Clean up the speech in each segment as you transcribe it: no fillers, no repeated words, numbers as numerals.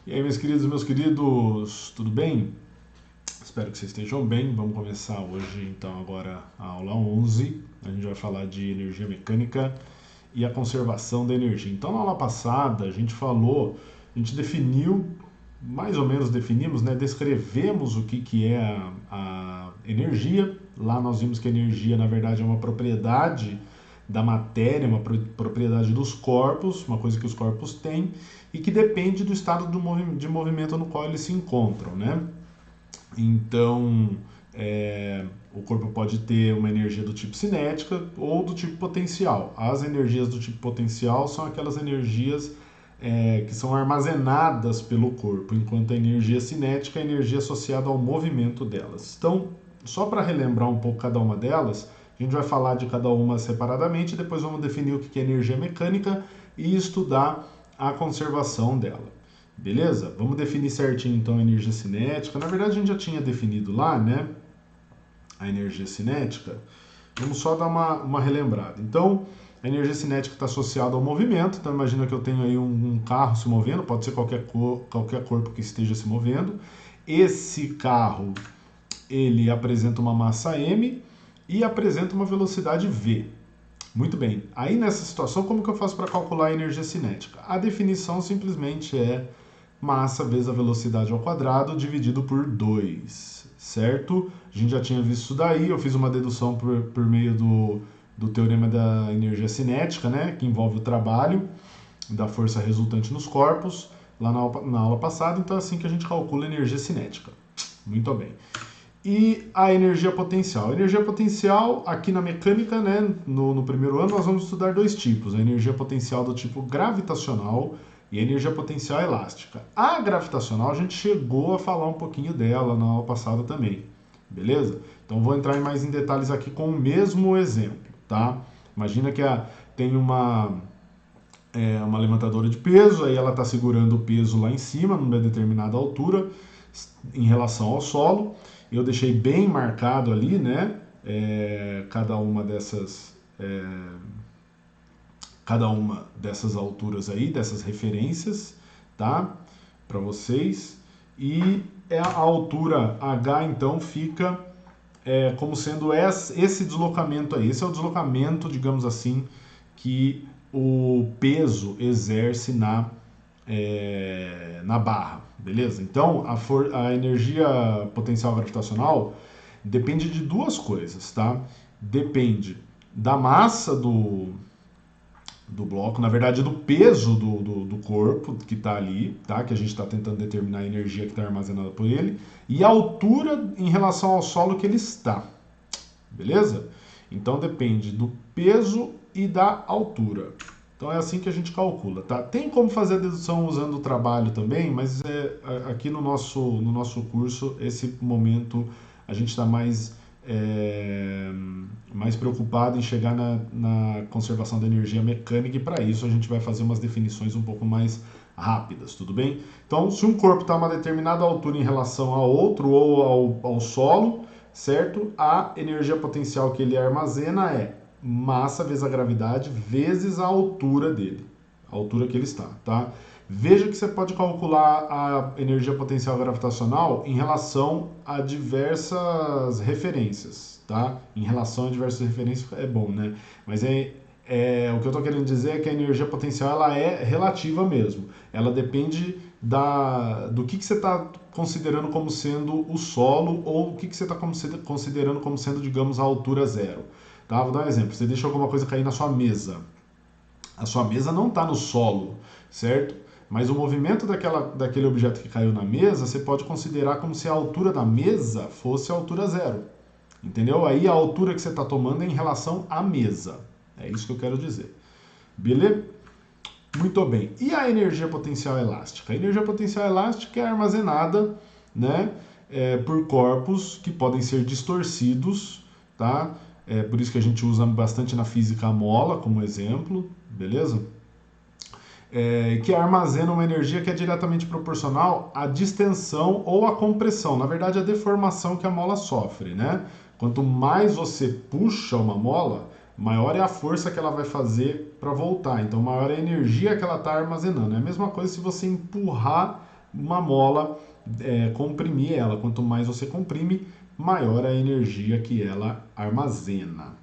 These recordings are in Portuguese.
E aí, meus queridos, tudo bem? Espero que vocês estejam bem. Vamos começar hoje, então, agora a aula 11. A gente vai falar de energia mecânica e a conservação da energia. Então, na aula passada, a gente definiu, mais ou menos definimos, né? Descrevemos o que é a energia. Lá nós vimos que a energia, na verdade, é uma propriedade da matéria, uma propriedade dos corpos, uma coisa que os corpos têm, e que depende do estado de movimento no qual eles se encontram, né? Então, o corpo pode ter uma energia do tipo cinética ou do tipo potencial. As energias do tipo potencial são aquelas energias que são armazenadas pelo corpo, enquanto a energia cinética é a energia associada ao movimento delas. Então, só para relembrar um pouco cada uma delas, a gente vai falar de cada uma separadamente, depois vamos definir o que é energia mecânica e estudar a conservação dela. Beleza? Vamos definir certinho então a energia cinética. Na verdade, a gente já tinha definido lá, né? A energia cinética. Vamos só dar uma relembrada. Então, a energia cinética está associada ao movimento. Então, imagina que eu tenho aí um carro se movendo, pode ser qualquer corpo que esteja se movendo. Esse carro, ele apresenta uma massa m e apresenta uma velocidade v. Muito bem. Aí nessa situação, como que eu faço para calcular a energia cinética? A definição simplesmente é massa vezes a velocidade ao quadrado dividido por 2, certo? A gente já tinha visto isso daí, eu fiz uma dedução por meio do teorema da energia cinética, né, que envolve o trabalho da força resultante nos corpos, lá na aula passada, então é assim que a gente calcula a energia cinética. Muito bem. E a energia potencial. A energia potencial, aqui na mecânica, né, no primeiro ano, nós vamos estudar dois tipos. A energia potencial do tipo gravitacional e a energia potencial elástica. A gravitacional, a gente chegou a falar um pouquinho dela na aula passada também. Beleza? Então, vou entrar mais em detalhes aqui com o mesmo exemplo, tá? Imagina que tem uma levantadora de peso, aí ela está segurando o peso lá em cima, numa determinada altura, em relação ao solo. Eu deixei bem marcado ali, né? Cada uma dessas alturas aí, dessas referências, tá? Para vocês. E a altura H, então, fica como sendo esse deslocamento aí. Esse é o deslocamento, digamos assim, que o peso exerce na barra, beleza? Então, a energia potencial gravitacional depende de duas coisas, tá? Depende da massa do bloco, na verdade do peso do corpo que está ali, tá? Que a gente está tentando determinar a energia que está armazenada por ele, e a altura em relação ao solo que ele está, beleza? Então depende do peso e da altura. Então é assim que a gente calcula, tá? Tem como fazer a dedução usando o trabalho também, mas aqui no nosso curso, esse momento, a gente está mais preocupado em chegar na conservação da energia mecânica, e para isso a gente vai fazer umas definições um pouco mais rápidas, tudo bem? Então, se um corpo está a uma determinada altura em relação a outro ou ao solo, certo? A energia potencial que ele armazena é massa vezes a gravidade vezes a altura dele, a altura que ele está, tá? Veja que você pode calcular a energia potencial gravitacional em relação a diversas referências, tá? Em relação a diversas referências é bom, né? Mas o que eu estou querendo dizer é que a energia potencial ela é relativa mesmo. Ela depende do que você está considerando como sendo o solo ou o que você está considerando como sendo, digamos, a altura zero. Tá? Vou dar um exemplo. Você deixa alguma coisa cair na sua mesa. A sua mesa não está no solo, certo? Mas o movimento daquele objeto que caiu na mesa, você pode considerar como se a altura da mesa fosse a altura zero. Entendeu? Aí a altura que você está tomando é em relação à mesa. É isso que eu quero dizer. Beleza? Muito bem. E a energia potencial elástica? A energia potencial elástica é armazenada, né, por corpos que podem ser distorcidos, tá? Por isso que a gente usa bastante na física a mola como exemplo, beleza? Que armazena uma energia que é diretamente proporcional à distensão ou à compressão, na verdade a deformação que a mola sofre, né? Quanto mais você puxa uma mola, maior é a força que ela vai fazer para voltar, então maior é a energia que ela está armazenando. É a mesma coisa se você empurrar uma mola, comprimir ela. Quanto mais você comprime, maior a energia que ela armazena.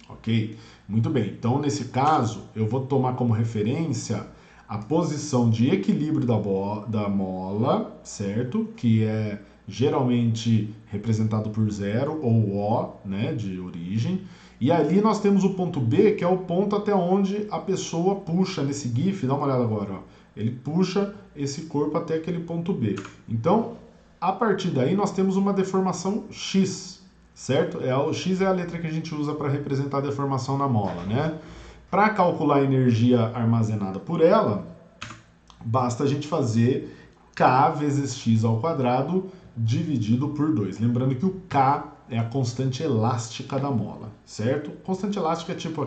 Ok? Muito bem. Então, nesse caso, eu vou tomar como referência a posição de equilíbrio da mola, certo? Que é geralmente representado por 0 ou O, né, de origem. E ali nós temos o ponto B, que é o ponto até onde a pessoa puxa nesse GIF. Dá uma olhada agora, ó. Ele puxa esse corpo até aquele ponto B. Então, a partir daí, nós temos uma deformação X, certo? O X é a letra que a gente usa para representar a deformação na mola, né? Para calcular a energia armazenada por ela, basta a gente fazer K vezes X ao quadrado dividido por 2. Lembrando que o K é a constante elástica da mola, certo? Constante elástica é tipo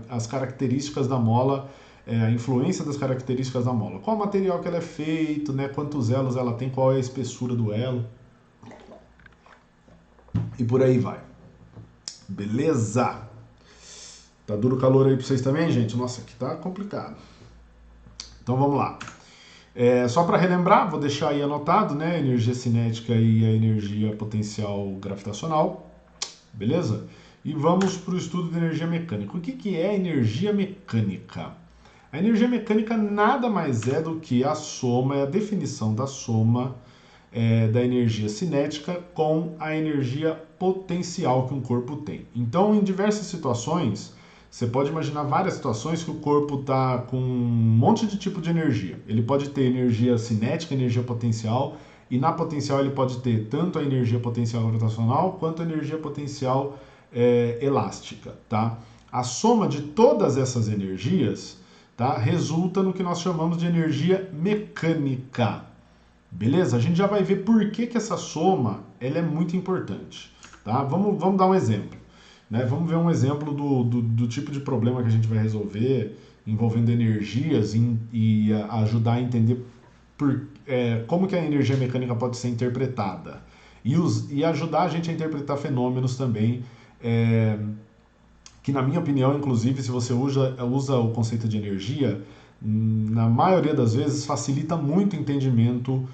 as características da mola, a influência das características da mola. Qual material que ela é feito, né? Quantos elos ela tem, qual é a espessura do elo. E por aí vai. Beleza? Tá duro o calor aí pra vocês também, gente? Nossa, aqui tá complicado. Então vamos lá. Só para relembrar, vou deixar aí anotado, né? A energia cinética e a energia potencial gravitacional. Beleza? E vamos para o estudo de energia mecânica. O que é energia mecânica? A energia mecânica nada mais é do que a soma, é a definição da soma da energia cinética com a energia potencial que um corpo tem. Então, em diversas situações, você pode imaginar várias situações que o corpo está com um monte de tipo de energia. Ele pode ter energia cinética, energia potencial, e na potencial ele pode ter tanto a energia potencial gravitacional quanto a energia potencial elástica. Tá? A soma de todas essas energias, tá, resulta no que nós chamamos de energia mecânica. Beleza? A gente já vai ver por que essa soma ela é muito importante. Tá? Vamos dar um exemplo. Né? Vamos ver um exemplo do tipo de problema que a gente vai resolver envolvendo energias e ajudar a entender como que a energia mecânica pode ser interpretada. E ajudar a gente a interpretar fenômenos também, que na minha opinião, inclusive, se você usa o conceito de energia, na maioria das vezes facilita muito o entendimento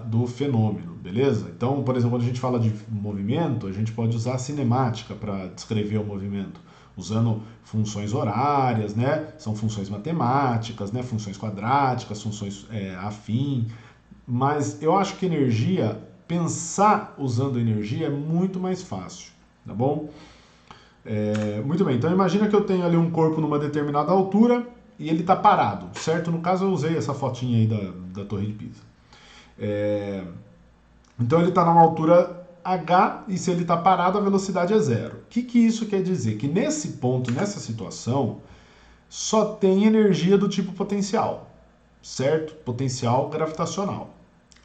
do fenômeno, beleza? Então, por exemplo, quando a gente fala de movimento, a gente pode usar a cinemática para descrever o movimento, usando funções horárias, né? São funções matemáticas, né? Funções quadráticas, funções afim. Mas eu acho que energia, pensar usando energia é muito mais fácil, tá bom? Muito bem, então imagina que eu tenho ali um corpo numa determinada altura e ele está parado, certo? No caso eu usei essa fotinha aí da Torre de Pisa. Então ele está numa altura h e se ele está parado a velocidade é 0. O que isso quer dizer? Que nesse ponto, nessa situação, só tem energia do tipo potencial, certo? Potencial gravitacional,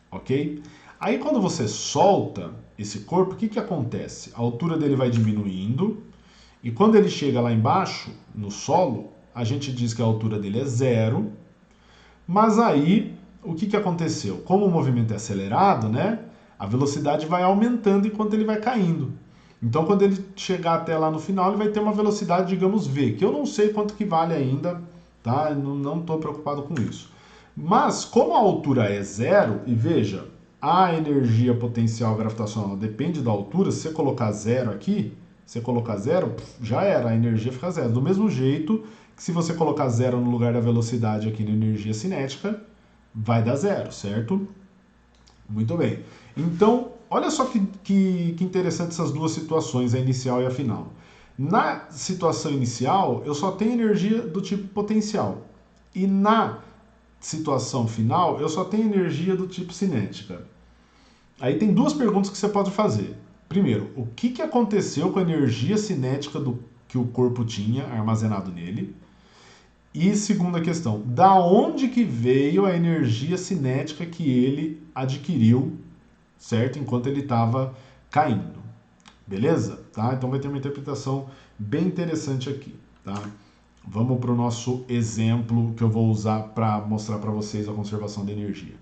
ok? Aí quando você solta esse corpo, o que acontece? A altura dele vai diminuindo e quando ele chega lá embaixo, no solo, a gente diz que a altura dele é 0, mas aí o que aconteceu? Como o movimento é acelerado, né? A velocidade vai aumentando enquanto ele vai caindo. Então, quando ele chegar até lá no final, ele vai ter uma velocidade, digamos, v, que eu não sei quanto que vale ainda, tá? Não estou preocupado com isso. Mas, como a altura é 0, e veja, a energia potencial gravitacional depende da altura, se você colocar 0 aqui, você colocar 0, já era, a energia fica 0. Do mesmo jeito que se você colocar 0 no lugar da velocidade aqui na energia cinética, vai dar 0, certo? Muito bem. Então, olha só que interessante essas duas situações, a inicial e a final. Na situação inicial, eu só tenho energia do tipo potencial. E na situação final, eu só tenho energia do tipo cinética. Aí tem duas perguntas que você pode fazer. Primeiro, o que aconteceu com a energia cinética que o corpo tinha armazenado nele? E segunda questão, da onde que veio a energia cinética que ele adquiriu, certo? Enquanto ele estava caindo. Beleza? Tá? Então vai ter uma interpretação bem interessante aqui, tá? Vamos para o nosso exemplo que eu vou usar para mostrar para vocês a conservação de energia.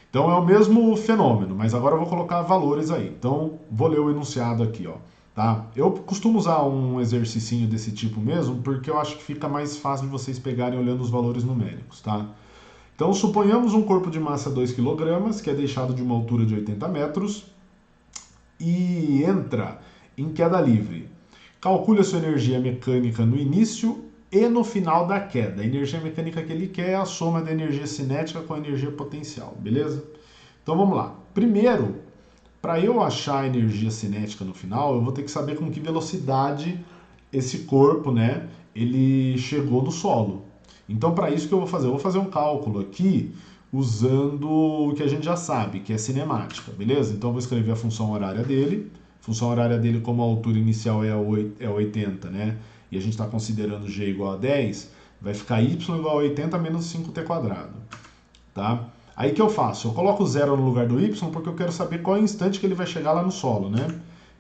Então é o mesmo fenômeno, mas agora eu vou colocar valores aí. Então vou ler o enunciado aqui, ó. Tá? Eu costumo usar um exercicinho desse tipo mesmo, porque eu acho que fica mais fácil de vocês pegarem olhando os valores numéricos, tá? Então, suponhamos um corpo de massa 2 kg, que é deixado de uma altura de 80 metros e entra em queda livre. Calcule a sua energia mecânica no início e no final da queda. A energia mecânica que ele quer é a soma da energia cinética com a energia potencial, beleza? Então vamos lá. Primeiro, para eu achar a energia cinética no final, eu vou ter que saber com que velocidade esse corpo, né, ele chegou no solo. Então, para isso que eu vou fazer? Eu vou fazer um cálculo aqui usando o que a gente já sabe, que é cinemática, beleza? Então, eu vou escrever a função horária dele. A função horária dele, como a altura inicial é 80, né? E a gente está considerando g igual a 10, vai ficar y igual a 80 menos 5t², tá? Aí que eu faço? Eu coloco 0 no lugar do y porque eu quero saber qual é o instante que ele vai chegar lá no solo, né?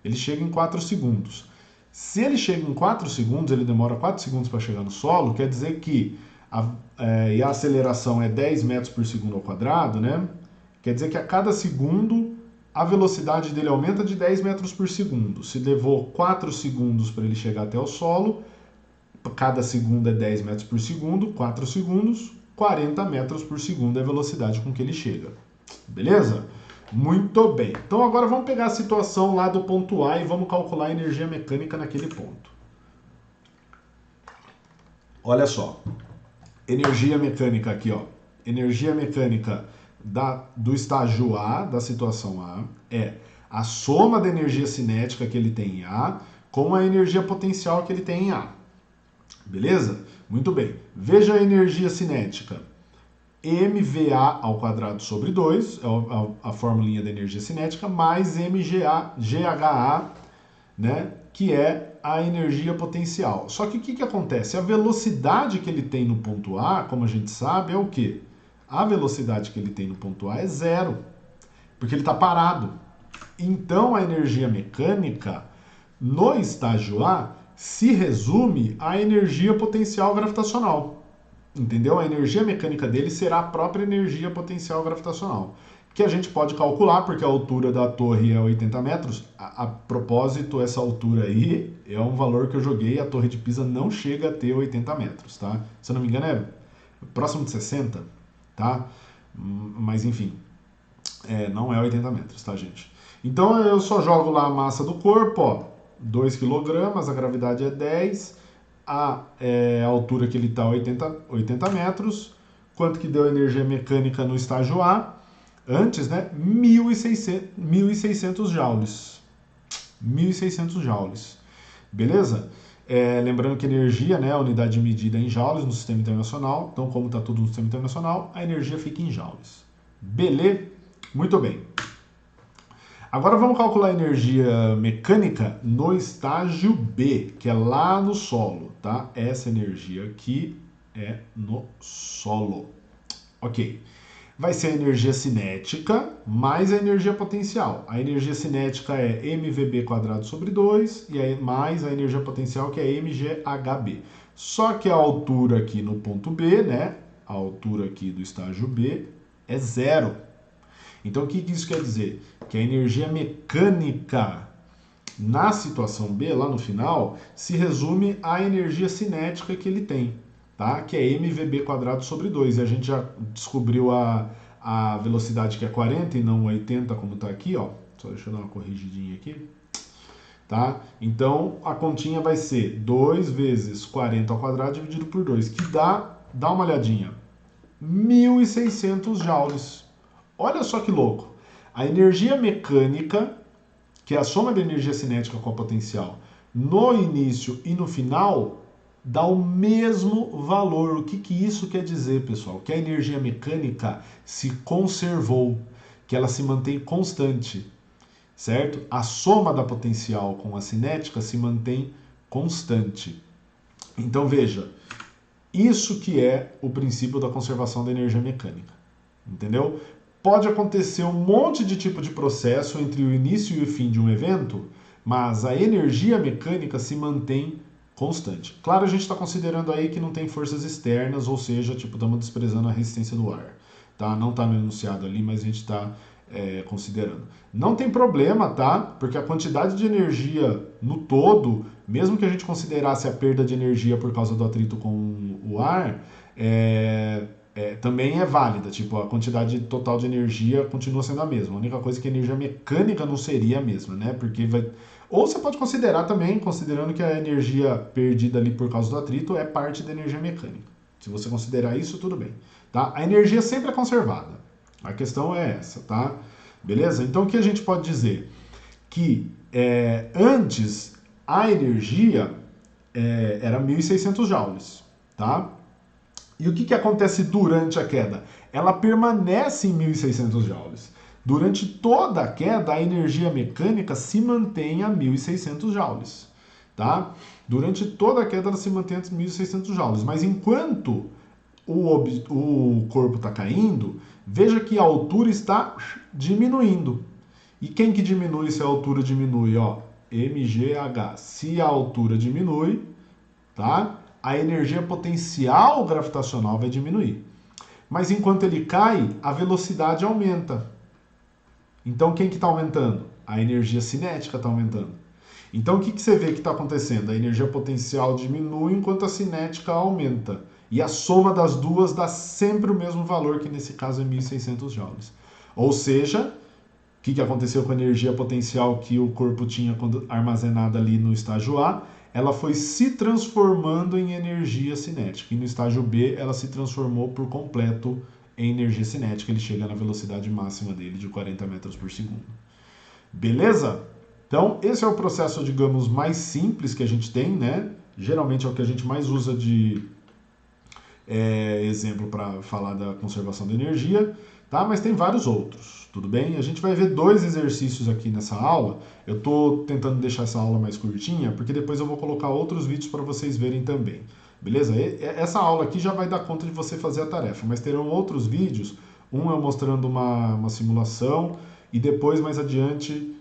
Ele chega em 4 segundos. Se ele chega em 4 segundos, ele demora 4 segundos para chegar no solo, quer dizer que e a aceleração é 10 metros por segundo ao quadrado, né? Quer dizer que a cada segundo a velocidade dele aumenta de 10 metros por segundo. Se levou 4 segundos para ele chegar até o solo, cada segundo é 10 metros por segundo, 4 segundos, 40 metros por segundo é a velocidade com que ele chega. Beleza? Muito bem. Então agora vamos pegar a situação lá do ponto A e vamos calcular a energia mecânica naquele ponto. Olha só. Energia mecânica aqui, ó. Energia mecânica do estágio A, da situação A, é a soma da energia cinética que ele tem em A com a energia potencial que ele tem em A. Beleza? Muito bem. Veja a energia cinética. mVA ao quadrado sobre 2, é a formulinha da energia cinética, mais mGHA, né, que é a energia potencial. Só que o que acontece? A velocidade que ele tem no ponto A, como a gente sabe, é o quê? A velocidade que ele tem no ponto A é 0, porque ele está parado. Então, a energia mecânica no estágio A se resume à energia potencial gravitacional. Entendeu? A energia mecânica dele será a própria energia potencial gravitacional, que a gente pode calcular, porque a altura da torre é 80 metros. A propósito, essa altura aí é um valor que eu joguei, a torre de Pisa não chega a ter 80 metros, tá? Se eu não me engano, é próximo de 60, tá? Mas enfim, não é 80 metros, tá, gente? Então eu só jogo lá a massa do corpo, ó, 2 kg, a gravidade é 10, a altura que ele está 80 metros, quanto que deu a energia mecânica no estágio A, antes, né, 1.600 joules. 1.600 joules. Beleza? Lembrando que energia, né, a unidade de medida é em joules no sistema internacional, então como está tudo no sistema internacional, a energia fica em joules. Beleza? Muito bem. Agora vamos calcular a energia mecânica no estágio B, que é lá no solo, tá? Essa energia aqui é no solo. Ok. Vai ser a energia cinética mais a energia potencial. A energia cinética é mVb² sobre 2 e mais a energia potencial que é mGHb. Só que a altura aqui no ponto B, né? A altura aqui do estágio B é 0. Então, o que isso quer dizer? Que a energia mecânica na situação B, lá no final, se resume à energia cinética que ele tem, tá? Que é mVb² sobre 2. E a gente já descobriu a velocidade que é 40 e não 80, como está aqui, ó. Só deixa eu dar uma corrigidinha aqui. Tá? Então, a continha vai ser 2 vezes 40 ao quadrado dividido por 2, que dá uma olhadinha, 1.600 joules. Olha só que louco. A energia mecânica, que é a soma da energia cinética com a potencial, no início e no final, dá o mesmo valor. O que isso quer dizer, pessoal? Que a energia mecânica se conservou, que ela se mantém constante, certo? A soma da potencial com a cinética se mantém constante. Então, veja, isso que é o princípio da conservação da energia mecânica, entendeu? Pode acontecer um monte de tipo de processo entre o início e o fim de um evento, mas a energia mecânica se mantém constante. Claro, a gente está considerando aí que não tem forças externas, ou seja, tipo, estamos desprezando a resistência do ar. Tá? Não está no enunciado ali, mas a gente está considerando. Não tem problema, tá? Porque a quantidade de energia no todo, mesmo que a gente considerasse a perda de energia por causa do atrito com o ar, também é válida, tipo, a quantidade total de energia continua sendo a mesma. A única coisa é que a energia mecânica não seria a mesma, né? Porque vai... Ou você pode considerar também, considerando que a energia perdida ali por causa do atrito é parte da energia mecânica. Se você considerar isso, tudo bem. Tá? A energia sempre é conservada. A questão é essa, tá? Beleza? Então o que a gente pode dizer? Que antes a energia era 1.600 joules, tá? E o que acontece durante a queda? Ela permanece em 1.600 joules. Durante toda a queda, a energia mecânica se mantém a 1.600 joules. Tá? Durante toda a queda, ela se mantém a 1.600 joules. Mas enquanto o corpo está caindo, veja que a altura está diminuindo. E quem que diminui se a altura diminui? Ó, mgh. Se a altura diminui, tá? A energia potencial gravitacional vai diminuir. Mas enquanto ele cai, a velocidade aumenta. Então quem que está aumentando? A energia cinética está aumentando. Então o que você vê que está acontecendo? A energia potencial diminui enquanto a cinética aumenta. E a soma das duas dá sempre o mesmo valor, que nesse caso é 1.600 joules. Ou seja, o que aconteceu com a energia potencial que o corpo tinha armazenada ali no estágio A? Ela foi se transformando em energia cinética. E no estágio B, ela se transformou por completo em energia cinética. Ele chega na velocidade máxima dele de 40 metros por segundo. Beleza? Então, esse é o processo, digamos, mais simples que a gente tem, né? Geralmente é o que a gente mais usa de exemplo para falar da conservação da energia, tá? Mas tem vários outros, tudo bem? A gente vai ver 2 exercícios aqui nessa aula. Eu estou tentando deixar essa aula mais curtinha, porque depois eu vou colocar outros vídeos para vocês verem também, beleza? Essa aula aqui já vai dar conta de você fazer a tarefa, mas terão outros vídeos, um eu mostrando uma simulação, e depois, mais adiante,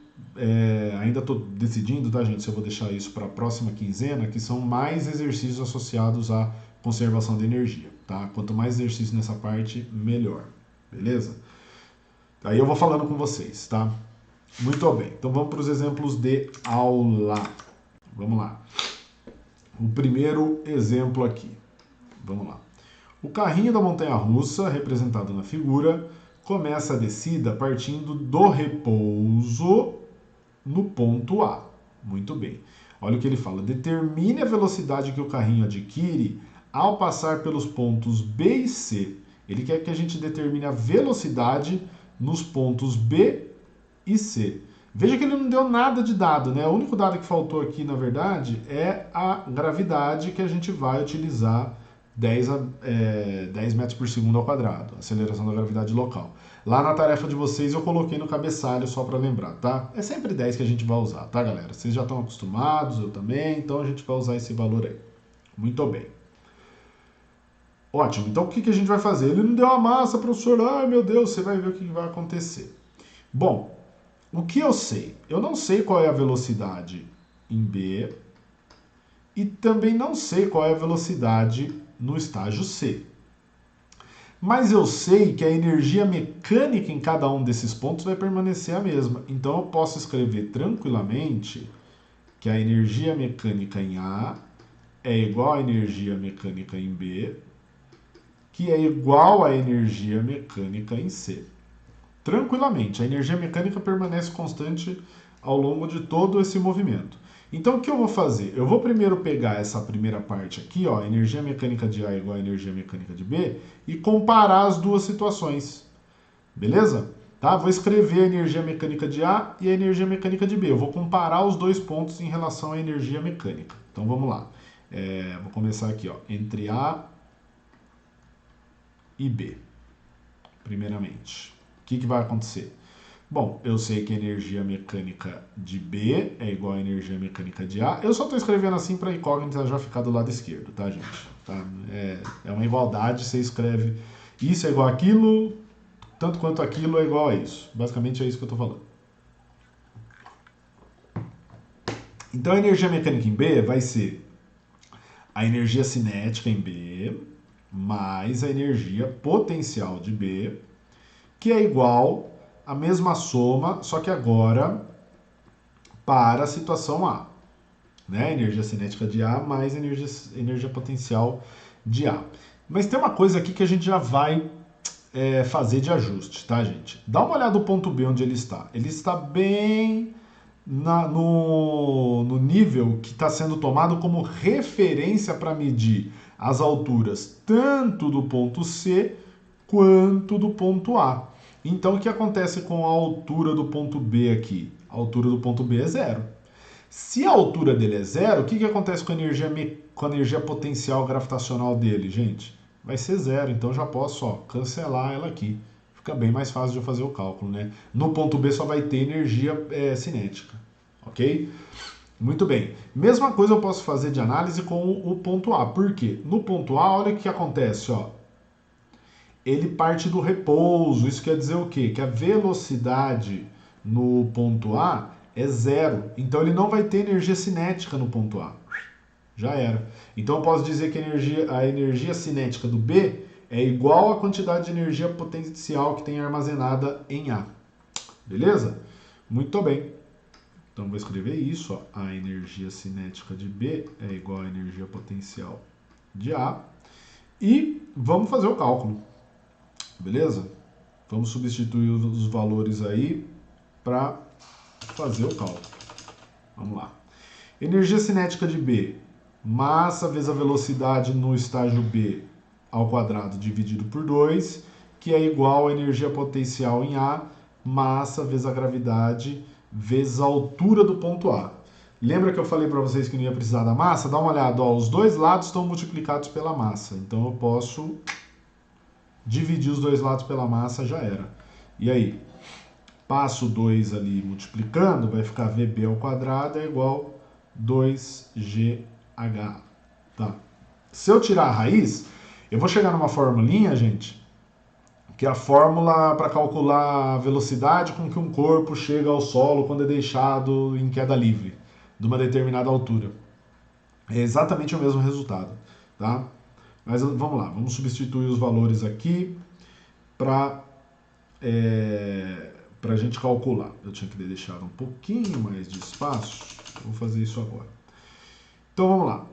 ainda estou decidindo, tá, gente, se eu vou deixar isso para a próxima quinzena, que são mais exercícios associados à conservação de energia, tá? Quanto mais exercício nessa parte, melhor, beleza? Aí eu vou falando com vocês, tá? Muito bem, então vamos para os exemplos de aula. Vamos lá. O primeiro exemplo aqui, vamos lá. O carrinho da montanha-russa, representado na figura, começa a descida partindo do repouso no ponto A. Muito bem. Olha o que ele fala. Determine a velocidade que o carrinho adquire ao passar pelos pontos B e C. Ele quer que a gente determine a velocidade nos pontos B e C. Veja que ele não deu nada de dado, né? O único dado que faltou aqui, na verdade, é a gravidade que a gente vai utilizar 10 metros por segundo ao quadrado, aceleração da gravidade local. Lá na tarefa de vocês eu coloquei no cabeçalho só para lembrar, tá? É sempre 10 que a gente vai usar, tá, galera? Vocês já estão acostumados, eu também, então a gente vai usar esse valor aí. Muito bem. Ótimo, então o que a gente vai fazer? Ele não deu a massa, professor, ai meu Deus, você vai ver o que vai acontecer. Bom, o que eu sei? Eu não sei qual é a velocidade em B e também não sei qual é a velocidade no estágio C. Mas eu sei que a energia mecânica em cada um desses pontos vai permanecer a mesma. Então eu posso escrever tranquilamente que a energia mecânica em A é igual à energia mecânica em B, que é igual à energia mecânica em C. Tranquilamente, a energia mecânica permanece constante ao longo de todo esse movimento. Então o que eu vou fazer? Eu vou primeiro pegar essa primeira parte aqui, ó, energia mecânica de A é igual à energia mecânica de B, e comparar as duas situações. Beleza? Tá? Vou escrever a energia mecânica de A e a energia mecânica de B. Eu vou comparar os dois pontos em relação à energia mecânica. Então vamos lá. Vou começar aqui, ó, entre A e B, primeiramente. O que vai acontecer? Bom, eu sei que a energia mecânica de B é igual à energia mecânica de A. Eu só estou escrevendo assim para a incógnita já ficar do lado esquerdo, tá, gente? Tá? É uma igualdade, você escreve isso é igual àquilo, tanto quanto aquilo é igual a isso. Basicamente é isso que eu estou falando. Então a energia mecânica em B vai ser a energia cinética em B mais a energia potencial de B, que é igual a mesma soma, só que agora para a situação A. Né? Energia cinética de A mais energia potencial de A. Mas tem uma coisa aqui que a gente já vai fazer de ajuste, tá, gente? Dá uma olhada no ponto B onde ele está. Ele está bem no nível que está sendo tomado como referência para medir as alturas tanto do ponto C quanto do ponto A. Então, o que acontece com a altura do ponto B aqui? A altura do ponto B é zero. Se a altura dele é zero, o que acontece com a energia potencial gravitacional dele, gente? Vai ser zero, então já posso cancelar ela aqui. Fica bem mais fácil de eu fazer o cálculo, né? No ponto B só vai ter energia cinética, ok? Muito bem. Mesma coisa eu posso fazer de análise com o ponto A. Por quê? No ponto A, olha o que acontece, ele parte do repouso. Isso quer dizer o quê? Que a velocidade no ponto A é zero. Então ele não vai ter energia cinética no ponto A. Já era. Então eu posso dizer que a energia cinética do B é igual à quantidade de energia potencial que tem armazenada em A. Beleza? Muito bem. Então vou escrever isso. A energia cinética de B é igual à energia potencial de A. E vamos fazer o cálculo. Beleza? Vamos substituir os valores aí para fazer o cálculo. Vamos lá. Energia cinética de B, massa vezes a velocidade no estágio B ao quadrado dividido por 2, que é igual à energia potencial em A, massa vezes a gravidade vezes a altura do ponto A. Lembra que eu falei para vocês que não ia precisar da massa? Dá uma olhada, os dois lados estão multiplicados pela massa. Então eu posso dividir os dois lados pela massa, já era. E aí? Passo 2 ali multiplicando, vai ficar VB ao quadrado é igual 2GH. Tá. Se eu tirar a raiz, eu vou chegar numa formulinha, gente, que é a fórmula para calcular a velocidade com que um corpo chega ao solo quando é deixado em queda livre, de uma determinada altura. É exatamente o mesmo resultado, tá? Mas vamos lá, vamos substituir os valores aqui para a gente calcular. Eu tinha que ter deixado um pouquinho mais de espaço, vou fazer isso agora. Então vamos lá.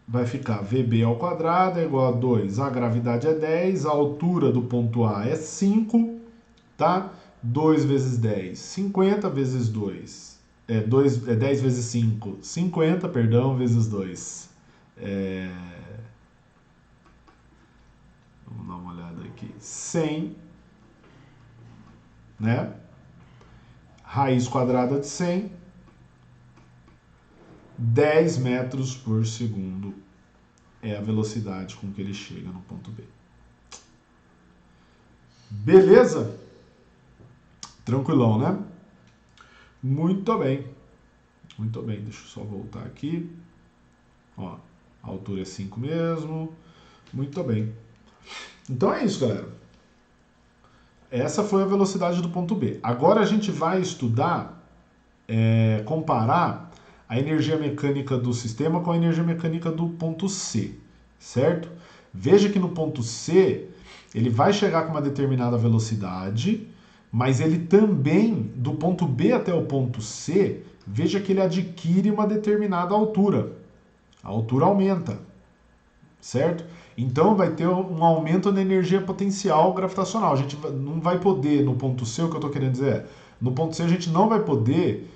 Vai ficar VB ao quadrado é igual a 2, a gravidade é 10, a altura do ponto A é 5, tá? 2 vezes 10, 50 vezes 2, 10 vezes 5, 50, perdão, vezes 2. Vamos dar uma olhada aqui. 100, né? Raiz quadrada de 100, 10 metros por segundo é a velocidade com que ele chega no ponto B. Beleza? Tranquilão, né? Muito bem. Muito bem, deixa eu só voltar aqui. A altura é 5 mesmo. Muito bem. Então é isso, galera. Essa foi a velocidade do ponto B. Agora a gente vai estudar, comparar a energia mecânica do sistema com a energia mecânica do ponto C, certo? Veja que no ponto C, ele vai chegar com uma determinada velocidade, mas ele também, do ponto B até o ponto C, veja que ele adquire uma determinada altura. A altura aumenta, certo? Então vai ter um aumento na energia potencial gravitacional. A gente não vai poder, no ponto C, o que eu estou querendo dizer no ponto C a gente não vai poder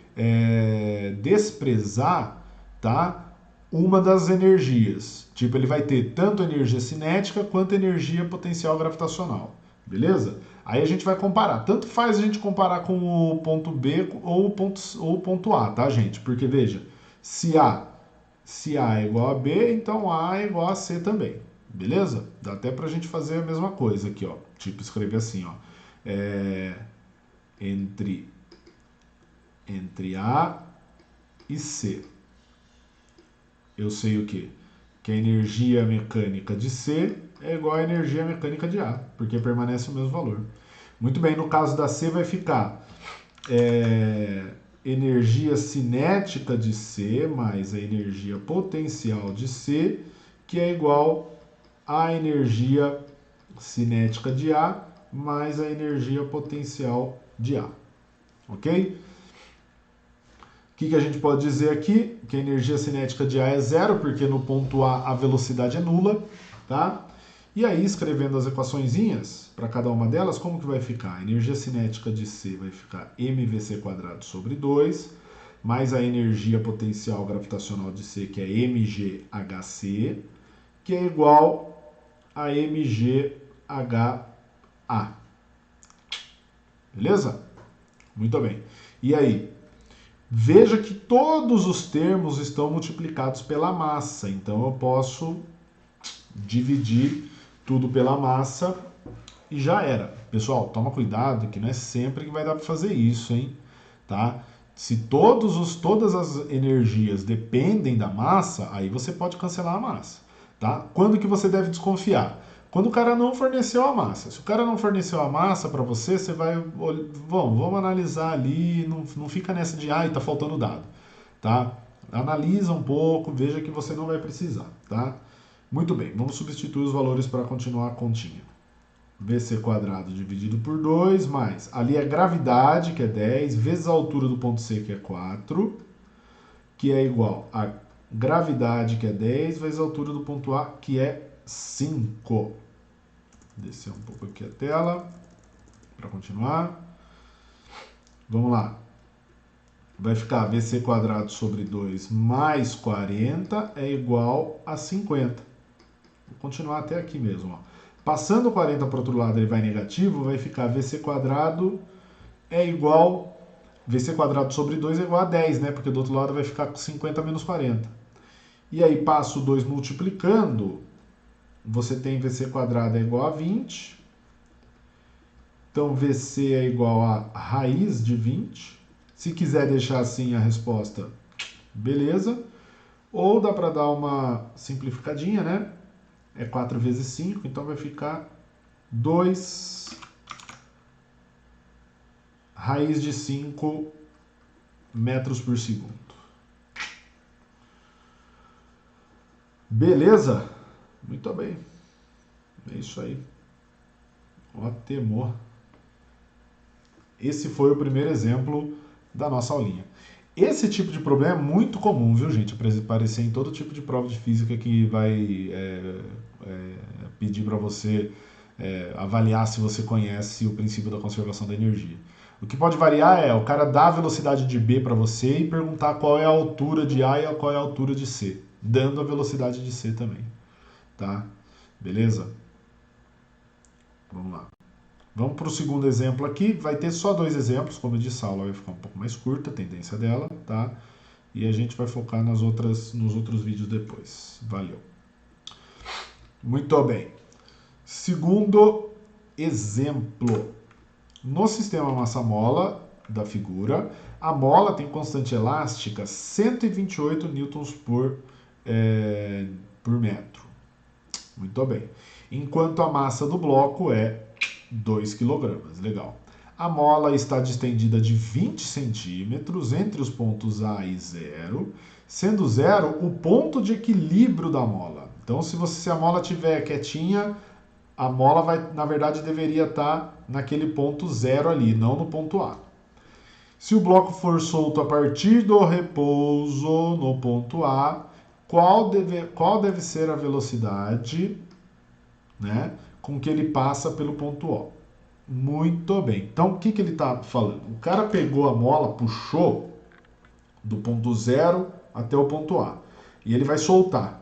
desprezar, tá, uma das energias. Tipo, ele vai ter tanto energia cinética quanto energia potencial gravitacional. Beleza? Aí a gente vai comparar. Tanto faz a gente comparar com o ponto B ou o ponto A, tá, gente? Porque, veja, se A é igual a B, então A é igual a C também. Beleza? Dá até pra gente fazer a mesma coisa aqui, Tipo, escrever assim, entre A e C. Eu sei o quê? Que a energia mecânica de C é igual à energia mecânica de A, porque permanece o mesmo valor. Muito bem, no caso da C vai ficar energia cinética de C mais a energia potencial de C, que é igual à energia cinética de A mais a energia potencial de A. Ok? O que a gente pode dizer aqui? Que a energia cinética de A é zero, porque no ponto A a velocidade é nula, tá? E aí, escrevendo as equaçõezinhas para cada uma delas, como que vai ficar? A energia cinética de C vai ficar mvc² sobre 2, mais a energia potencial gravitacional de C, que é mghc, que é igual a mgha. Beleza? Muito bem. E aí? Veja que todos os termos estão multiplicados pela massa, então eu posso dividir tudo pela massa e já era. Pessoal, toma cuidado que não é sempre que vai dar para fazer isso, hein? Tá? Se todas as energias dependem da massa, aí você pode cancelar a massa. Tá? Quando que você deve desconfiar? Quando o cara não forneceu a massa. Se o cara não forneceu a massa para você, você vai... Vamos analisar ali, não fica nessa de, ai, tá faltando dado. Tá? Analisa um pouco, veja que você não vai precisar. Tá? Muito bem, vamos substituir os valores para continuar a continha. VC² dividido por 2, mais, ali é gravidade, que é 10, vezes a altura do ponto C, que é 4, que é igual a gravidade, que é 10, vezes a altura do ponto A, que é 5. Descer um pouco aqui a tela, para continuar. Vamos lá. Vai ficar VC² sobre 2 mais 40 é igual a 50. Vou continuar até aqui mesmo, ó. Passando o 40 para o outro lado, ele vai negativo, vai ficar VC² é igual... VC² sobre 2 é igual a 10, né? Porque do outro lado vai ficar 50 menos 40. E aí, passo o 2 multiplicando, você tem VC² é igual a 20. Então, VC é igual a raiz de 20. Se quiser deixar assim a resposta, beleza. Ou dá para dar uma simplificadinha, né? É 4 vezes 5, então vai ficar 2 raiz de 5 metros por segundo. Beleza? Muito bem. É isso aí. Ótimo. Esse foi o primeiro exemplo da nossa aulinha. Esse tipo de problema é muito comum, viu, gente? Aparecer em todo tipo de prova de física que vai pedir para você avaliar se você conhece o princípio da conservação da energia. O que pode variar é o cara dar a velocidade de B para você e perguntar qual é a altura de A e qual é a altura de C, dando a velocidade de C também, tá? Beleza? Vamos lá. Vamos para o segundo exemplo aqui. Vai ter só 2 exemplos, como eu disse, a aula vai ficar um pouco mais curta, a tendência dela, tá? E a gente vai focar nos outros vídeos depois. Valeu. Muito bem. Segundo exemplo. No sistema massa-mola da figura, a mola tem constante elástica 128 newtons por metro. Muito bem. Enquanto a massa do bloco é 2 kg. Legal. A mola está distendida de 20 centímetros entre os pontos A e 0, sendo 0 o ponto de equilíbrio da mola. Então, se a mola estiver quietinha, a mola na verdade, deveria estar naquele ponto 0 ali, não no ponto A. Se o bloco for solto a partir do repouso no ponto A, qual deve ser a velocidade, né, com que ele passa pelo ponto O? Muito bem. Então, o que ele está falando? O cara pegou a mola, puxou do ponto 0 até o ponto A. E ele vai soltar.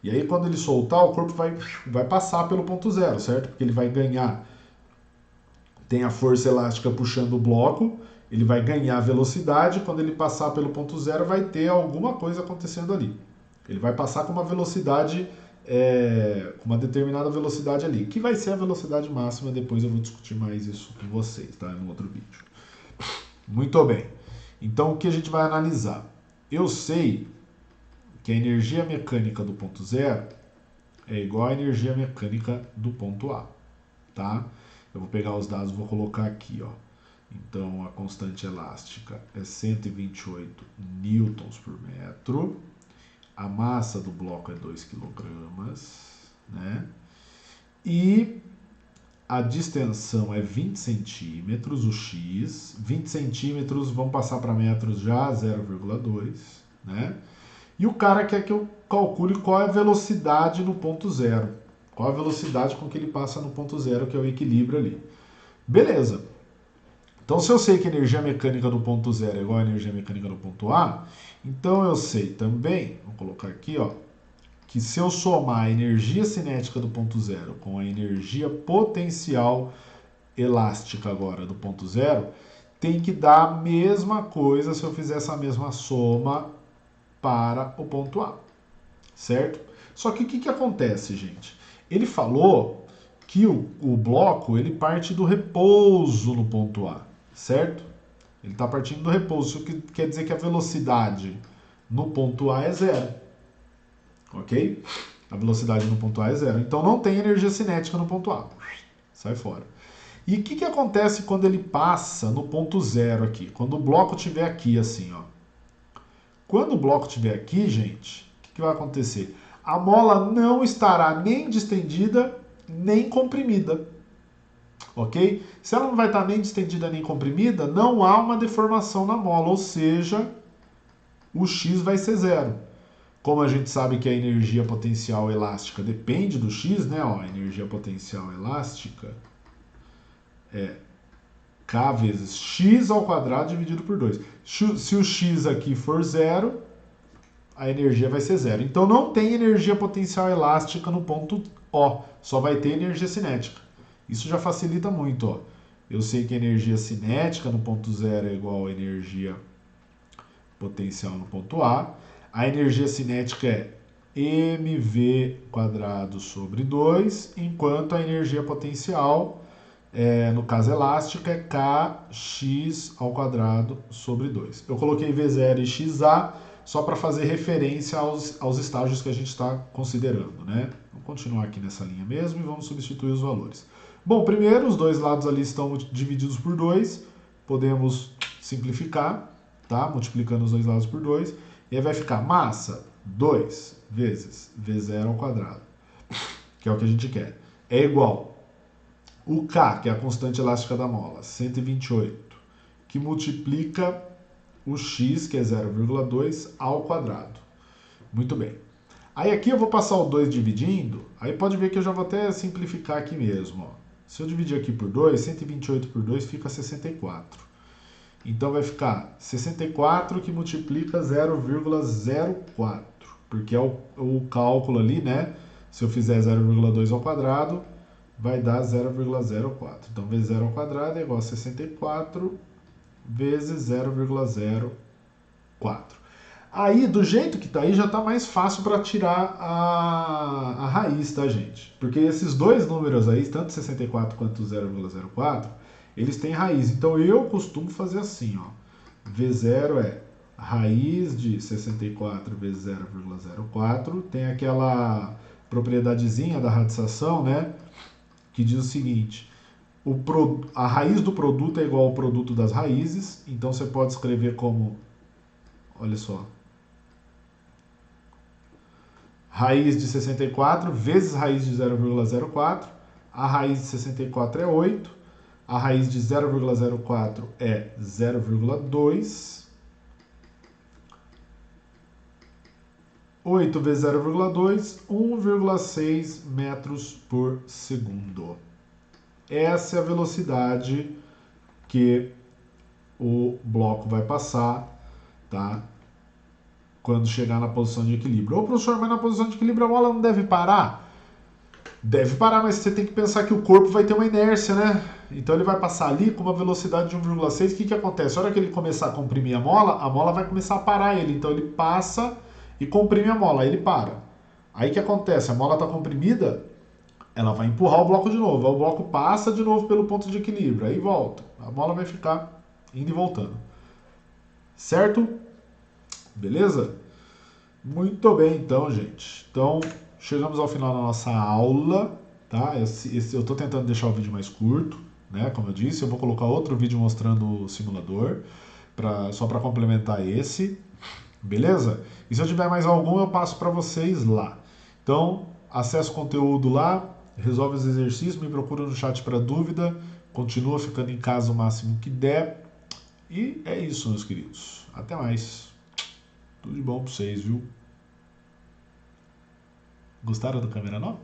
E aí, quando ele soltar, o corpo vai passar pelo ponto 0, certo? Porque ele vai ganhar... Tem a força elástica puxando o bloco, ele vai ganhar velocidade. Quando ele passar pelo ponto 0, vai ter alguma coisa acontecendo ali. Ele vai passar com uma velocidade... com uma determinada velocidade ali, que vai ser a velocidade máxima. Depois eu vou discutir mais isso com vocês, tá? No outro vídeo. Muito bem. Então, o que a gente vai analisar? Eu sei que a energia mecânica do ponto 0 é igual à energia mecânica do ponto A, tá? Eu vou pegar os dados e vou colocar aqui, ó. Então, a constante elástica é 128 newtons por metro. A massa do bloco é 2 kg, né? E a distensão é 20 centímetros, o x. 20 centímetros, vamos passar para metros já, 0,2, né? E o cara quer que eu calcule qual é a velocidade no ponto 0. Qual a velocidade com que ele passa no ponto zero, que é o equilíbrio ali. Beleza. Então, se eu sei que a energia mecânica do ponto zero é igual à energia mecânica do ponto A, então eu sei também, vou colocar aqui, ó, que se eu somar a energia cinética do ponto zero com a energia potencial elástica agora do ponto zero, tem que dar a mesma coisa se eu fizer essa mesma soma para o ponto A, certo? Só que o que acontece, gente? Ele falou que o bloco ele parte do repouso no ponto A, certo? Ele está partindo do repouso, isso quer dizer que a velocidade no ponto A é zero, ok? A velocidade no ponto A é zero. Então não tem energia cinética no ponto A. Sai fora. E o que acontece quando ele passa no ponto zero aqui? Quando o bloco estiver aqui, assim, ó. Quando o bloco estiver aqui, gente, o que vai acontecer? A mola não estará nem distendida, nem comprimida. Ok? Se ela não vai estar nem distendida, nem comprimida, não há uma deformação na mola, ou seja, o x vai ser zero. Como a gente sabe que a energia potencial elástica depende do x, né? Ó, a energia potencial elástica é K vezes x ao quadrado dividido por 2. Se o x aqui for zero, a energia vai ser zero. Então não tem energia potencial elástica no ponto O, só vai ter energia cinética. Isso já facilita muito, ó. Eu sei que a energia cinética no ponto zero é igual à energia potencial no ponto A. A energia cinética é mv quadrado sobre 2, enquanto a energia potencial, no caso elástica, é kx ao quadrado sobre 2. Eu coloquei V0 e xa só para fazer referência aos estágios que a gente está considerando, né? Vamos continuar aqui nessa linha mesmo e vamos substituir os valores. Bom, primeiro, os dois lados ali estão divididos por 2, podemos simplificar, tá? Multiplicando os dois lados por 2, e aí vai ficar massa 2 vezes V0 ao quadrado, que é o que a gente quer, é igual o K, que é a constante elástica da mola, 128, que multiplica o x, que é 0,2, ao quadrado. Muito bem. Aí aqui eu vou passar o 2 dividindo, aí pode ver que eu já vou até simplificar aqui mesmo. Ó. Se eu dividir aqui por 2, 128 por 2 fica 64. Então vai ficar 64 que multiplica 0,04, porque é o cálculo ali, né? Se eu fizer 0,2 ao quadrado, vai dar 0,04. Então, V0 ao quadrado é igual a 64 vezes 0,04. Aí, do jeito que está aí, já está mais fácil para tirar a raiz, tá, gente? Porque esses dois números aí, tanto 64 quanto 0,04, eles têm raiz. Então, eu costumo fazer assim, ó. V0 é raiz de 64 vezes 0,04. Tem aquela propriedadezinha da radização, né? Que diz o seguinte: a raiz do produto é igual ao produto das raízes. Então, você pode escrever como, olha só, raiz de 64 vezes raiz de 0,04. A raiz de 64 é 8. A raiz de 0,04 é 0,2. 8 vezes 0,2, 1,6 metros por segundo. Essa é a velocidade que o bloco vai passar, tá? Quando chegar na posição de equilíbrio. Ô, professor, mas na posição de equilíbrio a bola não deve parar? Deve parar, mas você tem que pensar que o corpo vai ter uma inércia, né? Então ele vai passar ali com uma velocidade de 1,6. O que acontece? A hora que ele começar a comprimir a mola vai começar a parar ele. Então ele passa e comprime a mola, aí ele para. Aí o que acontece? A mola está comprimida, ela vai empurrar o bloco de novo. Aí o bloco passa de novo pelo ponto de equilíbrio, aí volta. A mola vai ficar indo e voltando. Certo? Beleza? Muito bem, então, gente. Então, chegamos ao final da nossa aula, tá? Eu estou tentando deixar o vídeo mais curto, né? Como eu disse, eu vou colocar outro vídeo mostrando o simulador, só para complementar esse, beleza? E se eu tiver mais algum, eu passo para vocês lá. Então, acesse o conteúdo lá, resolve os exercícios, me procura no chat para dúvida, continua ficando em casa o máximo que der. E é isso, meus queridos. Até mais. Tudo de bom para vocês, viu? Gostaram da câmera nova?